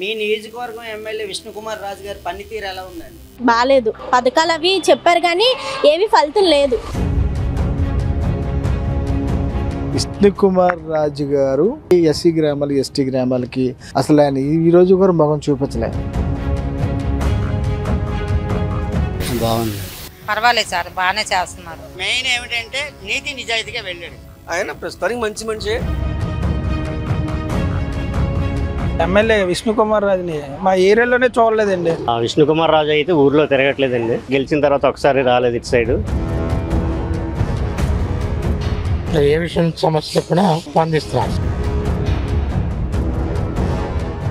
మీ నియోజకవర్గం ఎమ్మెల్యే విష్ణుకుమార్ రాజు గారి పనితీరు ఎలా ఉందండి? బాలేదు. పథకాలు అవి చెప్పారు కానీ ఏవి ఫలితం లేదు. విష్ణుకుమార్ రాజు గారు ఎస్సీ గ్రామాలు ఎస్టీ గ్రామాలకి అసలు ఆయన ఈ రోజు కూడా మొహం చూపించలేదు. బాగుంది, పర్వాలేదు సార్, బాగానే చేస్తున్నారు. మెయిన్ ఏమిటంటే నీతి నిజాయితీగా వెళ్ళాడు ఆయన ప్రస్తుతానికి మంచి మనిషి. ఎమ్మెల్యే విష్ణుకుమార్ రాజుని మా ఏరియాలోనే చూడలేదండి. విష్ణుకుమార్ రాజు అయితే ఊర్లో తిరగట్లేదండి. గెలిచిన తర్వాత ఒకసారి రాలేదు ఇటు సైడ్. ఏ విషయం సమస్య కూడా స్పందిస్తున్నారు.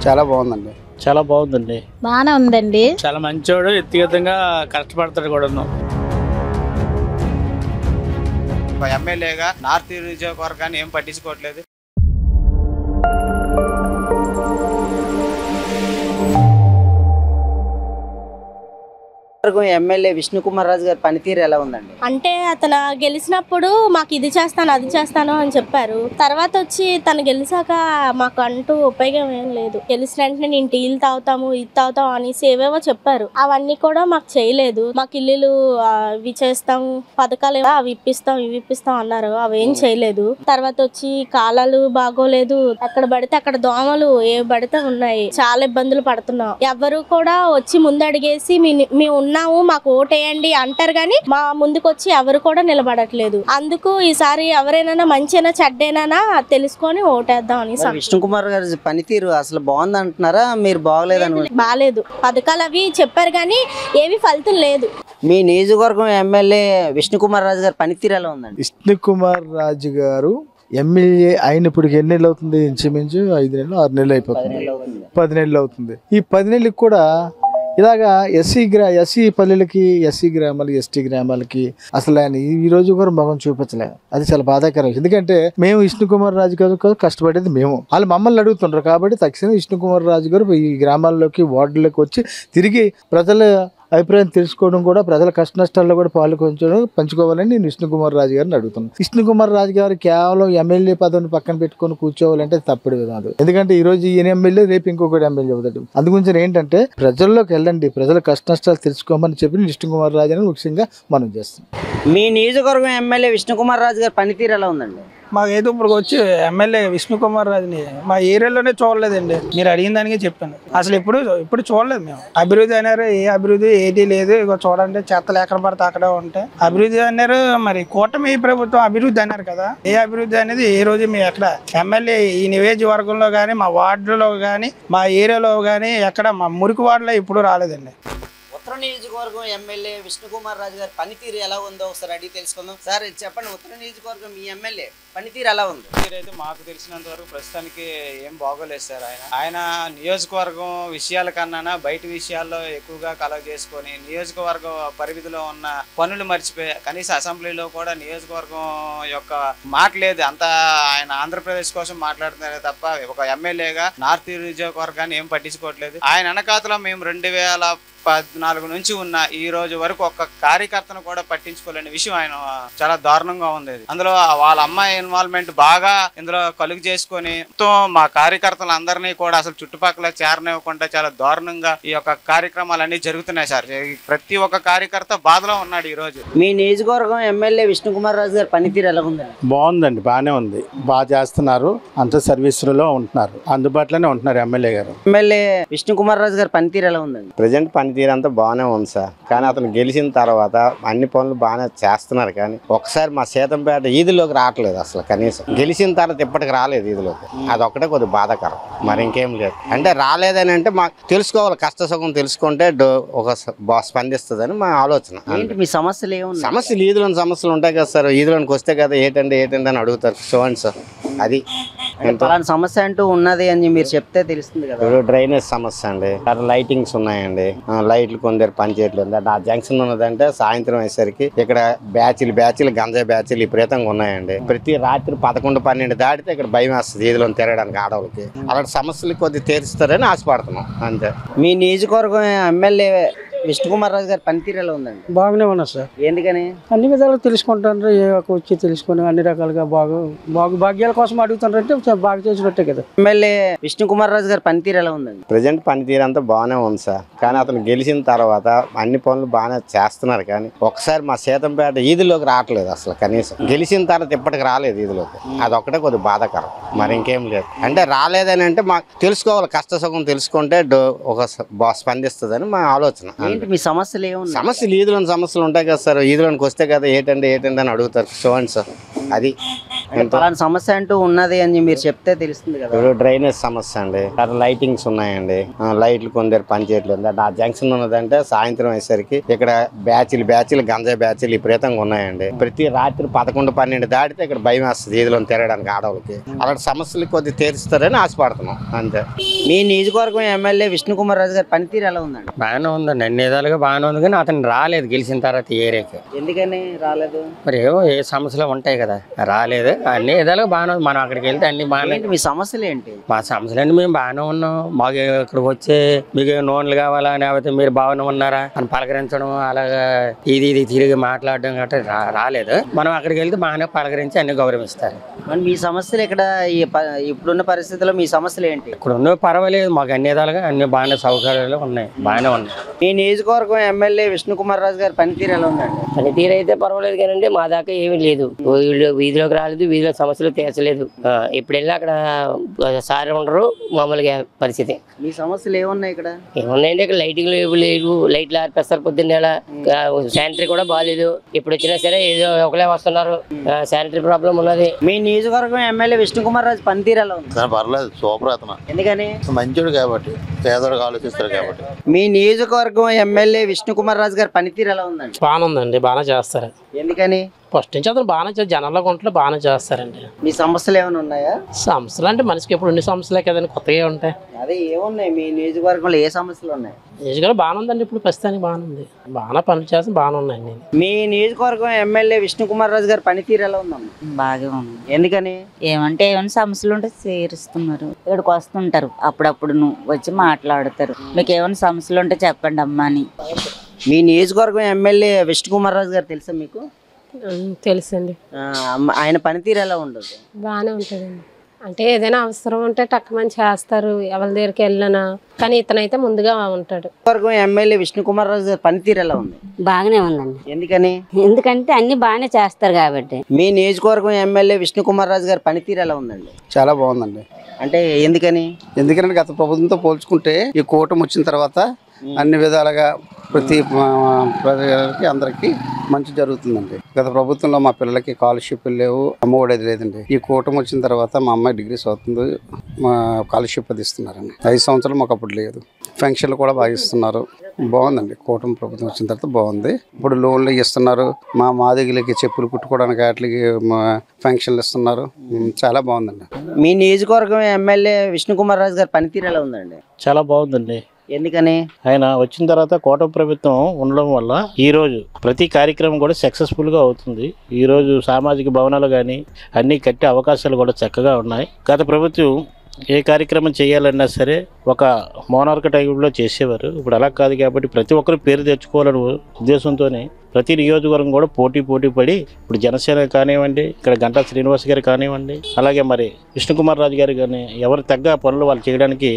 చాలా బాగుందండి. చాలా బాగుందండి. బాగానే ఉందండి. చాలా మంచోడు, వ్యక్తిగతంగా కష్టపడతాడు కూడా. ఎమ్మెల్యేగా నార్త్ నియోజకవర్గాన్ని ఏం పట్టించుకోవట్లేదు. ఎమ్మెల్యే విష్ణుకుమార్ రాజు గారి పనితీరు ఎలా ఉందండి? అంటే అతను గెలిచినప్పుడు మాకు ఇది చేస్తాను అది చేస్తాను అని చెప్పారు. తర్వాత వచ్చి తను గెలిచాక మాకు అంటూ ఉపయోగం ఏం లేదు. గెలిచిన వెంటనే నేను టీలు తాగుతాము ఇది తాగుతాము అనేసి ఏవేవో చెప్పారు. అవన్నీ కూడా మాకు చేయలేదు. మాకు ఇల్లులు ఇవి చేస్తాము, పథకాలు అవి ఇప్పిస్తాం ఇవి ఇప్పిస్తాం అన్నారు. అవేం చేయలేదు. తర్వాత వచ్చి కాలాలు బాగోలేదు. ఎక్కడ పడితే అక్కడ దోమలు ఏ పడితే ఉన్నాయి. చాలా ఇబ్బందులు పడుతున్నాం. ఎవరు కూడా వచ్చి ముందు అడిగేసి మేము ఉన్నాము మాకు ఓటేయండి అంటారు కానీ మా ముందుకు వచ్చి ఎవరు కూడా నిలబడట్లేదు. అందుకు ఈసారి ఎవరైనా మంచినా చెడ్డేనా తెలుసుకొని ఓటేద్దాం అని. విష్ణుకుమార్ గారి పనితీరు అసలు బాగుంది అంటున్నారా, మీరు బాగలేదు అనుకుంటున్నారా? బాలేదు. పథకాలు అవి చెప్పారు కానీ ఏవి ఫలితం లేదు. మీ నియోజకవర్గం ఎమ్మెల్యే విష్ణుకుమార్ రాజు గారి పనితీరు ఎలా ఉందండి? విష్ణుకుమార్ రాజు గారు ఎమ్మెల్యే అయినప్పుడు ఎన్ని నెలలు అవుతుంది? ఇంచుమించు 5 నెలలు 6 నెలలు అయిపోతుంది. 10 నెలలు అవుతుంది. ఈ 10 నెలలకు కూడా ఇలాగా ఎస్సీ పల్లెలకి ఎస్సీ గ్రామాలకి ఎస్టీ గ్రామాలకి అసలు ఆయన ఈ రోజు కూడా మొహం చూపించలేదు. అది చాలా బాధాకరం. ఎందుకంటే మేము విష్ణుకుమార్ రాజు గారు కష్టపడేది మేము, వాళ్ళు మమ్మల్ని అడుగుతుంటారు. కాబట్టి తక్షణం విష్ణుకుమార్ రాజు గారు ఈ గ్రామాల్లోకి వార్డులోకి వచ్చి తిరిగి ప్రజల అభిప్రాయం తెలుసుకోవడం కూడా, ప్రజల కష్ట నష్టాల్లో కూడా పంచుకోవాలని నేను విష్ణుకుమార్ రాజు గారిని అడుగుతున్నాను. విష్ణుకుమార్ రాజు గారు కేవలం ఎమ్మెల్యే పదవిని పక్కన పెట్టుకొని కూర్చోవాలంటే తప్పుడు కాదు. ఎందుకంటే ఈ రోజు ఈయన ఎమ్మెల్యే, రేపు ఇంకొకటి ఎమ్మెల్యే అవుతాడు. అందుగురించి ఏంటంటే ప్రజల్లోకి వెళ్ళండి, ప్రజల కష్ట నష్టాలు తెలుసుకోమని చెప్పి విష్ణుకుమార్ రాజు అని ముఖ్యంగా మనం చేస్తున్నాం. మీ నియోజకవర్గం ఎమ్మెల్యే విష్ణుకుమార్ రాజు గారి పనితీరు ఎలా ఉందండి? మాకైతే ఇప్పుడు వచ్చి ఎమ్మెల్యే విష్ణుకుమార్ రాజుని మా ఏరియాలోనే చూడలేదండి. మీరు అడిగిన దానికి చెప్పాను. అసలు ఇప్పుడు చూడలేదు మేము. అభివృద్ధి అన్నారు, ఏ అభివృద్ధి ఏది లేదు. ఇక చూడండి, చెత్తలు ఎక్కడ పడితే అక్కడే ఉంటాయి. అభివృద్ధి అన్నారు, మరి కూటమి ప్రభుత్వం అభివృద్ధి అన్నారు కదా. ఏ అభివృద్ధి అనేది ఏ రోజు మేము ఎక్కడ ఎమ్మెల్యే ఈ నియోజకవర్గంలో కానీ, మా వార్డులో కానీ, మా ఏరియాలో కానీ ఎక్కడ మా మురికి వార్డులో ఇప్పుడు రాలేదండి. ఉత్తర నియోజకవర్గం ఎమ్మెల్యే విష్ణుకుమార్ రాజు గారి పనితీరు ఎలా ఉందో ఒకసారి అడిగి తెలుసుకుందాం. సార్ చెప్పండి, ఉత్తర నియోజకవర్గం మీ ఎమ్మెల్యే పనితీరు ఎలా ఉంది? అయితే మాకు తెలిసినంత వరకు ప్రస్తుతానికి ఏం బాగోలేదు సార్. ఆయన నియోజకవర్గం విషయాల కన్నా బయట విషయాల్లో ఎక్కువగా కలవ చేసుకొని నియోజకవర్గం పరిమితిలో ఉన్న పనులు మర్చిపోయి కనీసం అసెంబ్లీలో కూడా నియోజకవర్గం యొక్క మాట లేదు. అంతా ఆయన ఆంధ్రప్రదేశ్ కోసం మాట్లాడుతున్నారు తప్ప ఒక ఎమ్మెల్యేగా నార్త్ నియోజకవర్గాన్ని ఏం పట్టించుకోవట్లేదు. ఆయన వెనకాతలో మేము 2014 నుంచి ఉన్న ఈ రోజు వరకు ఒక్క కార్యకర్తను కూడా పట్టించుకోలేని విషయం ఆయన చాలా దారుణంగా ఉంది. అందులో వాళ్ళ అమ్మాయి ఇన్వాల్వ్మెంట్ బాగా ఇందులో కలుగు చేసుకొని మా కార్యకర్తలు అందరినీ కూడా అసలు చుట్టుపక్కల చేరనివ్వకుండా చాలా దారుణంగా ఈ యొక్క కార్యక్రమాలన్నీ జరుగుతున్నాయి సార్. ప్రతి ఒక్క కార్యకర్త బాధలో ఉన్నాడు ఈ రోజు. మీ నియోజకవర్గం ఎమ్మెల్యే విష్ణుకుమార్ రాజు గారి పనితీరు ఎలా ఉందండి? బాగుందండి, బాగానే ఉంది. బాగా చేస్తున్నారు, అంత సర్వీసులలో ఉంటున్నారు, అందుబాటులోనే ఉంటున్నారు ఎమ్మెల్యే గారు. ఎమ్మెల్యే విష్ణుకుమార్ రాజు గారి పనితీరు ఎలా ఉందండి? ప్రజెంట్ పనితీరు అంతా బాగానే ఉంది సార్. కానీ అతను గెలిచిన తర్వాత అన్ని పనులు బాగానే చేస్తున్నారు. కానీ ఒకసారి మా సీతంపేట ఈదులోకి రావట్లేదు అసలు. కనీసం గెలిచిన తర్వాత ఇప్పటికి రాలేదు ఈదులోకి. అదొక్కటే కొద్దిగా బాధాకరం, మరి ఇంకేం లేదు. అంటే రాలేదని అంటే మాకు తెలుసుకోవాలి, కష్ట సుఖం తెలుసుకుంటే ఒక స్పందిస్తుందని మా ఆలోచన. మీ సమస్యలు ఏమున్నాయి? సమస్యలు ఈదులోని సమస్యలు ఉంటాయి కదా సార్. ఈదులోనికి వస్తే కదా ఏంటంటే అని అడుగుతారు. చూడండి సార్, అది సమస్య అంటూ ఉన్నది అని మీరు చెప్తే తెలుస్తుంది కదా. డ్రైనేజ్ సమస్య అండి, లైటింగ్స్ ఉన్నాయండి, లైట్లు కొందరు పనిచేయట్లేదు. ఆ జంక్షన్ ఉన్నదంటే సాయంత్రం అయ్యేసరికి ఇక్కడ బ్యాచ్లు గంజాయి బ్యాచ్లు విపరీతంగా ఉన్నాయండి. ప్రతి రాత్రి 11-12 దాటితే ఇక్కడ భయం వేస్తుంది ఈదులో తిరగడానికి ఆడవాళ్ళకి. అలాంటి సమస్యలు కొద్దిగా తీరుస్తారని ఆశపడుతున్నాం అంతే. మీ నియోజకవర్గం ఎమ్మెల్యే విష్ణుకుమార్ రాజు గారి పనితీరు ఎలా ఉందండి? బాగానే ఉన్నారు సార్. ఎందుకని? అన్ని విధాలుగా తెలుసుకుంటారు, ఏ వచ్చి తెలుసుకుని అన్ని రకాలుగా భాగ్యాల కోసం అడుగుతున్నారంటే బాగా చేసినట్టే కదా. ఎమ్మెల్యే విష్ణుకుమార్ రాజు గారి పనితీరు ఎలా ఉందండి? ప్రజెంట్ పనితీరు అంతా బాగానే ఉంది సార్. కానీ అతను గెలిచిన తర్వాత అన్ని పనులు బాగానే చేస్తున్నారు. కానీ ఒకసారి మా సీతంపేట ఈదులోకి రావట్లేదు అసలు. కనీసం గెలిచిన తర్వాత ఇప్పటికి రాలేదు ఈదులోకి. అదొక్కటే కొద్దిగా బాధాకరం, మరి ఇంకేం లేదు. అంటే రాలేదని అంటే మాకు తెలుసుకోవాలి, కష్ట సుఖం తెలుసుకుంటే ఒక స్పందిస్తుందని మా ఆలోచన. మీ సమస్యలు ఏమున్నాయి? సమస్యలు ఈదులోని సమస్యలు ఉంటాయి కదా సార్. ఈదులోనికి వస్తే కదా ఏంటంటే అని అడుగుతారు. చూడండి సార్, అది అలాంటి సమస్య అంటూ ఉన్నది అని మీరు చెప్తే తెలుస్తుంది కదా. ఇప్పుడు డ్రైనేజ్ సమస్య అండి, లైటింగ్స్ ఉన్నాయండి, లైట్లు కొందరు పనిచేయట్లేదు. ఆ జంక్షన్ ఉన్నదంటే సాయంత్రం అయ్యేసరికి ఇక్కడ బ్యాచ్లు గంజాయి బ్యాచ్లు విపరీతంగా ఉన్నాయండి. ప్రతి రాత్రి 11-12 దాటితే ఇక్కడ భయం వేస్తుంది ఈదులో తిరగడానికి ఆడవాళ్ళకి. అలాంటి సమస్యలు కొద్దిగా తీరుస్తారని ఆశపడుతున్నాం అంతే. మీ నియోజకవర్గం ఎమ్మెల్యే విష్ణుకుమార్ రాజు గారి పనితీరు ఎలా ఉందండి? బాగానే ఉందండి, అన్ని విధాలుగా బాగానే ఉంది. కానీ అతను రాలేదు గెలిచిన తర్వాత ఏరియాకి. ఎందుకని రాలేదు? మరి ఏవో ఏ సమస్యలు ఉంటాయి కదా, రాలేదు. అన్ని విధాలుగా బాగానే ఉంది. మనం అక్కడికి వెళ్తే అన్ని బాగానే. మీ సమస్యలు ఏంటి? మా సమస్యలు అండి, మేము బాగానే ఉన్నాం. మాకు ఇక్కడికి వచ్చే మీకు నూనెలు కావాలా, లేకపోతే మీరు బాగానే ఉన్నారా అని పలకరించడం, అలాగా ఇది తిరిగి మాట్లాడడం గట్రా రాలేదు. మనం అక్కడికి వెళ్తే బాగానే పలకరించి అన్ని గౌరవిస్తారు. మీ సమస్యలు ఇక్కడ ఇప్పుడున్న పరిస్థితుల్లో మీ సమస్యలు ఏంటి? ఇక్కడ ఉన్న పర్వాలేదు, మాకు అన్ని విధాలుగా అన్ని బాగానే సౌకర్యాలు ఉన్నాయి, బాగానే ఉన్నాయి. మీ నియోజకవర్గం ఎమ్మెల్యే విష్ణుకుమార్ రాజు గారి పనితీరు ఎలా ఉందండి? పనితీరు అయితే పర్వాలేదు కానీ మా దాకా ఏమీ లేదు. వీధిలోకి రాలేదు, వీధిలో సమస్యలు తీర్చలేదు. ఇప్పుడు వెళ్ళి అక్కడ సారి ఉండరు, మామూలుగా పరిస్థితి. మీ సమస్యలు ఏమున్నాయి ఇక్కడ? ఏమున్నాయండి, ఇక్కడ లైటింగ్ లేవు, లైట్లు ఆర్పేస్తారు పొద్దున్న. శానిటరీ కూడా బాగాలేదు. ఇప్పుడు వచ్చినా సరే ఏదో ఒకలే వస్తున్నారు, శానిటరీ ప్రాబ్లం ఉన్నది. మీ నియోజకవర్గం ఎమ్మెల్యే విష్ణుకుమార్ రాజు పనితీరు ఎలా ఉంది? పర్లేదు, సూపర్. అతను ఎందుకని? మంచోడు కాబట్టి, పేదోడుగా ఆలోచిస్తారు కాబట్టి. మీ నియోజకవర్గం ఎమ్మెల్యే విష్ణుకుమార్ రాజు గారి పనితీరు ఎలా ఉందండి? బాగానే ఉందండి, బాగానే చేస్తారు. ఎందుకని? ఫస్ట్ నుంచి అతను బాగానే జనాల్లో కొంట్లో బాగానే చేస్తారండి. మీ సమస్యలు ఏమైనా ఉన్నాయా? సమస్యలు అంటే మనిషికి ఎప్పుడు ఉండే సమస్యలే కదండి, కొత్తగా ఉంటాయి. అదే ఏమున్నాయి మీ నియోజకవర్గంలో, ఏ సమస్యలు ఉన్నాయి? నియోజకవర్గం బాగానే ఉందండి, ఇప్పుడు ప్రస్తుతానికి బాగానే ఉంది, బాగానే పనులు చేస్తే బాగానే ఉన్నాయండి. మీ నియోజకవర్గం ఎమ్మెల్యే విష్ణుకుమార్ రాజు గారి పనితీరు ఎలా ఉందమ్మా? బాగా ఉంది. ఎందుకని? ఏమైనా సమస్యలు ఉంటే తీరుస్తున్నారు. ఇక్కడికి వస్తుంటారు, అప్పుడప్పుడు వచ్చి మాట్లాడతారు. మీకు ఏమైనా సమస్యలు ఉంటే చెప్పండి అమ్మా అని. మీ నియోజకవర్గం ఎమ్మెల్యే విష్ణుకుమార్ రాజు గారు తెలుసా మీకు? తెలుసండి. ఆయన పనితీరు ఎలా ఉండదు? బాగానే ఉంటుందండి. అంటే ఏదైనా అవసరం ఉంటే టక్కుమని చేస్తారు, ఎవరి దగ్గరికి వెళ్ళినా. కానీ ఇతనైతే ముందుగా ఉంటాడు. ఎమ్మెల్యే విష్ణుకుమార్ రాజు గారి పనితీరు ఎలా ఉంది? బాగానే ఉందండి. ఎందుకని? ఎందుకంటే అన్ని బాగానే చేస్తారు కాబట్టి. మీ నియోజకవర్గం ఎమ్మెల్యే విష్ణుకుమార్ రాజు గారి పనితీరు ఎలా ఉందండి? చాలా బాగుందండి. అంటే ఎందుకని? ఎందుకంటే గత ప్రభుత్వంతో పోల్చుకుంటే ఈ కూటమి వచ్చిన తర్వాత అన్ని విధాలుగా ప్రతి ప్రజలకి అందరికీ మంచి జరుగుతుందండి. గత ప్రభుత్వంలో మా పిల్లలకి స్కాలర్షిప్లు లేవు, అమ్మఒడేది లేదండి. ఈ కూటమి వచ్చిన తర్వాత మా అమ్మాయి డిగ్రీ చదువుతుంది, మా స్కాలర్షిప్ అది ఇస్తున్నారండి. 5 సంవత్సరాలు మాకు అప్పుడు లేదు. పెన్షన్లు కూడా బాగా ఇస్తున్నారు. బాగుందండి, కూటమి ప్రభుత్వం వచ్చిన తర్వాత బాగుంది. ఇప్పుడు లోన్లు ఇస్తున్నారు, మా మాదిగలకి చెప్పులు కుట్టుకోవడానికి వాటికి పెన్షన్లు ఇస్తున్నారు. చాలా బాగుందండి. మీ నియోజకవర్గం ఎమ్మెల్యే విష్ణుకుమార్ రాజు గారి పనితీరు ఎలా ఉందండి? చాలా బాగుందండి. ఎందుకని? ఆయన వచ్చిన తర్వాత కూటమి ప్రభుత్వం ఉండడం వల్ల ఈ రోజు ప్రతి కార్యక్రమం కూడా సక్సెస్ఫుల్గా అవుతుంది. ఈ రోజు సామాజిక భవనాలు కానీ అన్నీ కట్టే అవకాశాలు కూడా చక్కగా ఉన్నాయి. గత ప్రభుత్వం ఏ కార్యక్రమం చేయాలన్నా సరే ఒక మోనార్క్ టైప్లో చేసేవారు. ఇప్పుడు అలా కాదు కాబట్టి ప్రతి ఒక్కరు పేరు తెచ్చుకోవాలనే ఉద్దేశంతోనే ప్రతి నియోజకవర్గం కూడా పోటీ పడి ఇప్పుడు జనసేన కానివ్వండి, ఇక్కడ గంటా శ్రీనివాస్ గారు కానివ్వండి, అలాగే మరి విష్ణుకుమార్ రాజు గారు కానీ ఎవరు తగ్గ పనులు వాళ్ళు చేయడానికి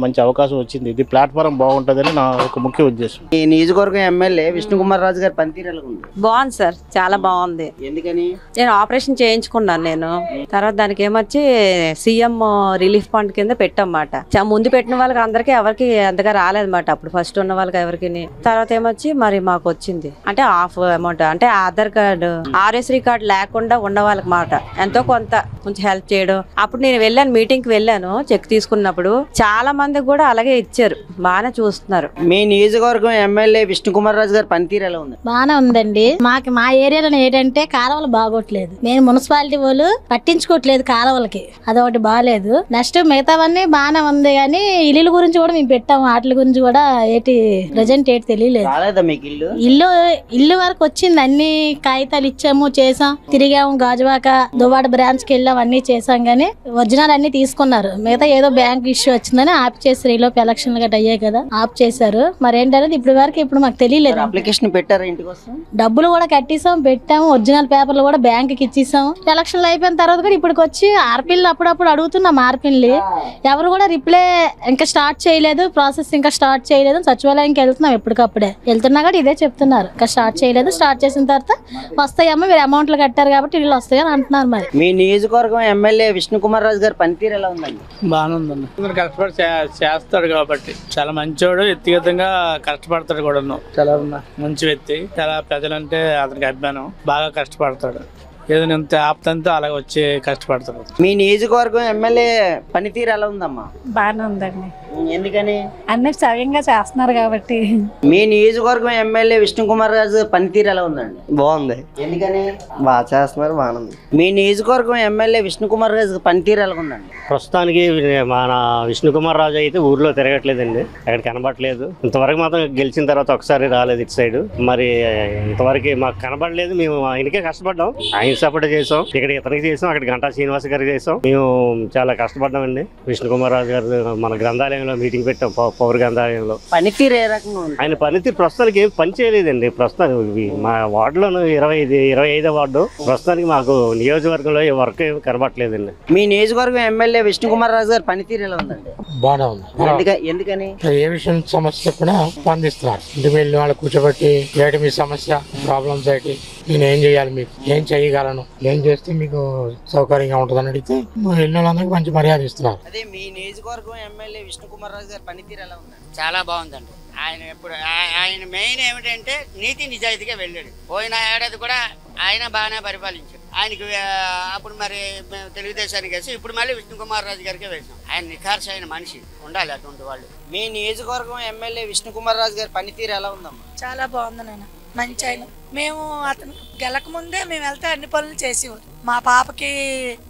మంచి అవకాశం వచ్చింది. ఇది ప్లాట్ఫారం బాగుంటుందని నా ఒక ముఖ్య ఉద్దేశం. ఈ నియోజకవర్గం ఎమ్మెల్యే విష్ణుకుమార్ రాజు గారి పనితీరు ఎలా ఉంది? బాగుంది సార్, చాలా బాగుంది. ఎందుకని? నేను ఆపరేషన్ చేయించుకున్నాను. నేను తర్వాత దానికి ఏమొచ్చి సీఎం రిలీఫ్ ఫండ్ కింద పెట్టమాట. ముందు పెట్టిన వాళ్ళకి అందరికి ఎవరికి అంతగా రాలేదన్నమాట. అప్పుడు ఫస్ట్ ఉన్న వాళ్ళకి ఎవరికి. తర్వాత ఏమొచ్చి మరి మాకు వచ్చింది. అంటే హాఫ్ అమౌంట్, అంటే ఆధార్ కార్డు ఆర్ఎస్రీ కార్డు లేకుండా ఉన్న వాళ్ళకి మాట ఎంతో కొంచెం హెల్ప్ చేయడం. అప్పుడు నేను వెళ్ళాను, మీటింగ్ కి వెళ్ళాను, చెక్ తీసుకున్నప్పుడు చాలా మందికి కూడా అలాగే ఇచ్చారు. బాగానే చూస్తున్నారు. మీ నియోజకవర్గం ఎమ్మెల్యే విష్ణుకుమార్ రాజు గారి పనితీరు ఎలా ఉంది? బాగానే ఉందండి. మా ఏరియాలో ఏంటంటే కాలువలు బాగోట్లేదు. మేము మున్సిపాలిటీ వాళ్ళు పట్టించుకోవట్లేదు కాలువలకి, అదొకటి బాగాలేదు. నెక్స్ట్ మిగతావన్నీ బాగానే ఉంది. కానీ ఇల్లు గురించి కూడా మేము పెట్టాము, వాటి గురించి కూడా ప్రజెంట్ తెలియలేదు. మీకు ఇల్లు ఇల్లు వరకు వచ్చింది, అన్ని కాగితాలు ఇచ్చాము, చేసాం, తిరిగాము, గాజువాక దువ్వాడ బ్రాంచ్కి వెళ్ళాం, అన్ని చేసాం. కానీ ఒరిజినల్ అన్ని తీసుకున్నారు. మిగతా ఏదో బ్యాంక్ ఇష్యూ వచ్చిందని ఆప్ చేశారు. ఈలోపు ఎలక్షన్లు గట్రా అయ్యాయి కదా, ఆప్ చేశారు. మరి ఏంటనేది ఇప్పుడు మాకు తెలియలేదు. అప్లికేషన్ పెట్టారా ఇంటికి వస్తాం, డబ్బులు కూడా కట్టేసాం, పెట్టాము, ఒరిజినల్ పేపర్లు కూడా బ్యాంక్ కి ఇచ్చేసాం. ఎలక్షన్లు అయిపోయిన తర్వాత కూడా ఇప్పటికి వచ్చి ఆర్పిల్ని అప్పుడప్పుడు అడుగుతున్నాం. ఆర్పిల్ని ఎవరు కూడా రిప్లై ఇంకా స్టార్ట్ చేయలేదు, ప్రాసెస్ ఇంకా స్టార్ట్ చేయలేదు. సచివాలయంకి వెళ్తున్నాం, ఎప్పటికప్పుడే వెళ్తున్నా కూడా ఇదే చెప్తున్నారు, ఇంకా స్టార్ట్ చేయలేదు. స్టార్ట్ చేసిన తర్వాత వస్తాయమ్మా, మీరు అమౌంట్లు కట్టారు కాబట్టి ఇల్లు వస్తాయని అంటున్నారు. మరి మీ నియోజకవర్గం ఎమ్మెల్యే విష్ణుకుమార్ రాజు గారి పనితీరు ఎలా ఉందండి? బాగానే ఉందండి. కష్టపడి చేస్తాడు కాబట్టి చాలా మంచోడు, వ్యక్తిగతంగా కష్టపడతాడు కూడా. చాలా మంచి వ్యక్తి, చాలా ప్రజలంటే అతనికి అభిమానం, బాగా కష్టపడతాడు. ఏదో ఎంత ఆపుతంతో అలా వచ్చి కష్టపడతాడు. మీ నియోజకవర్గం ఎమ్మెల్యే పనితీరు ఎలా ఉందమ్మా? బాగానే ఉందండి. ఎందుకని? అన్ని సవ్యంగా చేస్తున్నారు కాబట్టి. మీ నియోజకవర్గం ఎమ్మెల్యే విష్ణుకుమార్ రాజు పనితీరు ఎలా ఉందండి? బాగుంది. ఎందుకని? బాగా చేస్తున్నారు, బాగానే ఉంది. మీ నియోజకవర్గం ఎమ్మెల్యే విష్ణుకుమార్ రాజు పనితీరు ఎలా ఉందండి? ప్రస్తుతానికి మన విష్ణుకుమార్ రాజు అయితే ఊర్లో తిరగట్లేదండి, అక్కడ కనబడలేదు. ఇంతవరకు మాత్రం గెలిచిన తర్వాత ఒకసారి రాలేదు ఇటు సైడ్. మరి ఇంతవరకు మాకు కనబడలేదు. మేము ఆయనకే కష్టపడ్డాం, ఆయన సపోర్ట్ చేసాం. ఇక్కడ ఇతనికి చేసాం, అక్కడ గంటా శ్రీనివాస్ గారికి చేసాం. మేము చాలా కష్టపడ్డామండి. విష్ణుకుమార్ రాజు గారు మన గ్రంథాలయంలో మీటింగ్ పెట్టాం, పౌర గ్రంథాలయంలో. పనితీరు ఏ రకంగా ఉంది? ఆయన పనితీరు ప్రస్తుతానికి ఏం పని చేయలేదండి. ప్రస్తుతానికి మా వార్డులోను 25వ వార్డు, ప్రస్తుతానికి మాకు నియోజకవర్గంలో ఈ వర్క్ ఏమి కనబడలేదండి. మీ నియోజకవర్గం ఎమ్మెల్యే విష్ణుకుమార్ రాజు గారి పనితీరు ఎలా ఉందండి? బాగా ఉంది. ఎందుకని? ఏ విషయం సమస్య చెప్పినా స్పందిస్తున్నారు. ఇంటికి వెళ్ళిన వాళ్ళు కూర్చోబెట్టి ఏంటి మీ సమస్య, ప్రాబ్లమ్స్ ఏంటి, నేను ఏం చేయాలి, మీకు ఏం చేయగలను, ఏం చేస్తే మీకు సౌకర్యంగా ఉంటుందని అడిగితే వెళ్ళిన వాళ్ళందరికీ మంచి మర్యాద ఇస్తున్నారు. అదే మీ నియోజకవర్గం ఎమ్మెల్యే విష్ణుకుమార్ రాజు గారి పనితీరు ఎలా ఉందండి? చాలా బాగుందండి. ఆయన మెయిన్ ఏమిటంటే నీతి నిజాయితీగా వెళ్ళాడు. పోయిన ఏడాది కూడా ఆయన బాగానే పరిపాలించాడు. ఆయనకి అప్పుడు మరి మేము తెలుగుదేశానికి వేసి ఇప్పుడు మళ్ళీ విష్ణుకుమార్ రాజు గారికి వేసాం. ఆయన నిఖార్స్ అయిన మనిషి ఉండాలి అటువంటి వాళ్ళు. మీ నియోజకవర్గం ఎమ్మెల్యే విష్ణుకుమార్ రాజు గారి పనితీరు ఎలా ఉందమ్మా? చాలా బాగుంది నాన్న, మంచి ఆయన. మేము అతను గెలక ముందే మేము వెళ్తే అన్ని పనులు చేసేవారు. మా పాపకి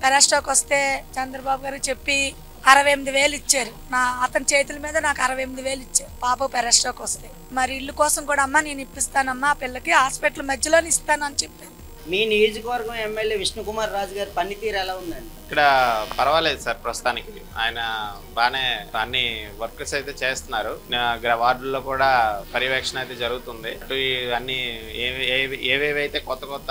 పెరాస్టాక్ వస్తే చంద్రబాబు గారు చెప్పి 68,000 ఇచ్చారు. అతని చేతుల మీద నాకు 68,000 ఇచ్చారు పాప పెరాస్టాక్ వస్తే. మరి ఇల్లు కోసం కూడా అమ్మ నేను ఇప్పిస్తానమ్మా, ఆ పిల్లకి హాస్పిటల్ మధ్యలోనే ఇస్తానని చెప్పాను. మీ నియోజకవర్గం ఎమ్మెల్యే విష్ణుకుమార్ రాజు గారి పనితీరు ఎలా ఉందండి? ఇక్కడ పర్వాలేదు సార్, ప్రస్తుతానికి ఆయన బాగానే అన్ని వర్కర్స్ అయితే చేస్తున్నారు. వార్డుల్లో కూడా పర్యవేక్షణ అయితే జరుగుతుంది. అటు అన్ని ఏవేవైతే కొత్త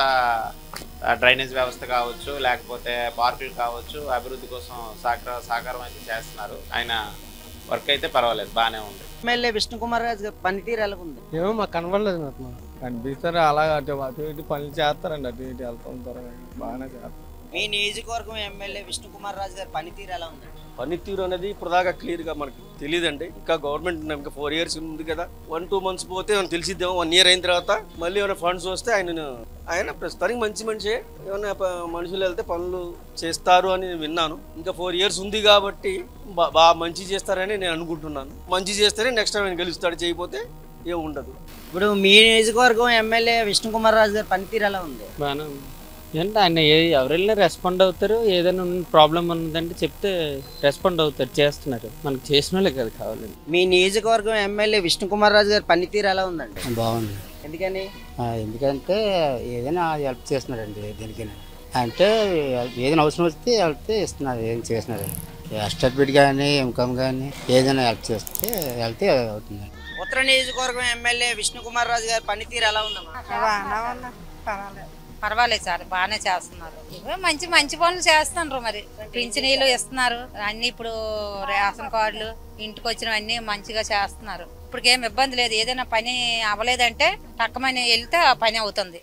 డ్రైనేజ్ వ్యవస్థ కావచ్చు, లేకపోతే పార్కులు కావచ్చు, అభివృద్ధి కోసం సహకారం అయితే చేస్తున్నారు. ఆయన వర్క్ అయితే పర్వాలేదు, బాగానే ఉంది. ఎమ్మెల్యే విష్ణుకుమార్ రాజు గారి పనితీరు ఎలా ఉంది? ఏమో మాకు కనబడలేదు, నాకు కనిపిస్తారు. అలా అటు ఇటు పనులు చేస్తారండి, అటు ఇటు వెళ్తూ ఉంటారు, బాగానే చేస్తారు. మీ నియోజకవర్గం ఎమ్మెల్యే విష్ణుకుమార్ రాజు గారి పనితీరు ఎలా ఉంది? పనితీరు అనేది ఇప్పుడు దాకా క్లియర్గా మనకి తెలియదండి. ఇంకా గవర్నమెంట్ ఇంకా 4 years ఉంది కదా, 1-2 months పోతే మనం తెలిసిద్దాము. 1 year అయిన తర్వాత మళ్ళీ ఏమైనా ఫండ్స్ వస్తే ఆయన ప్రస్తుతానికి మంచి మనిషి, ఏమైనా మనుషులు వెళ్తే పనులు చేస్తారు అని విన్నాను. ఇంకా 4 years ఉంది కాబట్టి బాగా మంచి చేస్తారని నేను అనుకుంటున్నాను. మంచి చేస్తేనే నెక్స్ట్ టైం ఆయన గెలుస్తాడు, చేయకపోతే ఏం ఉండదు. ఇప్పుడు మీ నియోజకవర్గం ఎమ్మెల్యే విష్ణుకుమార్ రాజు గారి పనితీరు ఎలా ఉంది? బాగానే ఉంది. అంటే ఆయన ఎవరైనా రెస్పాండ్ అవుతారు, ఏదైనా ప్రాబ్లం ఉన్నదంటే చెప్తే రెస్పాండ్ అవుతారు, చేస్తున్నారు. మనకు చేసిన వాళ్ళే కదా కావాలండి. మీ నియోజకవర్గం ఎమ్మెల్యే విష్ణుకుమార్ రాజు గారి పనితీరు ఎలా ఉందండి? బాగుంది. ఎందుకని? ఎందుకంటే ఏదైనా హెల్ప్ చేస్తున్నారండి. దేనికైనా అంటే ఏదైనా అవసరం వస్తే వెళ్తే ఇస్తున్నారు, ఏం చేస్తున్నారు. అస్టర్బిట్ కానీ ఇన్కమ్ కానీ ఏదైనా హెల్ప్ చేస్తే వెళ్తే అవుతుంది. ఉత్తర నియోజకవర్గం ఎమ్మెల్యే విష్ణుకుమార్ రాజు గారి పనితీరు ఎలా ఉందమ్మా? పర్వాలేదు సార్, బాగానే చేస్తున్నారు. మంచి మంచి పనులు చేస్తున్నారు. మరి పింఛనీలు ఇస్తున్నారు, అన్ని ఇప్పుడు రేషన్ కార్డులు ఇంటికి వచ్చినవన్నీ మంచిగా చేస్తున్నారు. ఇప్పటికేం ఇబ్బంది లేదు. ఏదైనా పని అవ్వలేదంటే టక్కమని వెళ్తే ఆ పని అవుతుంది.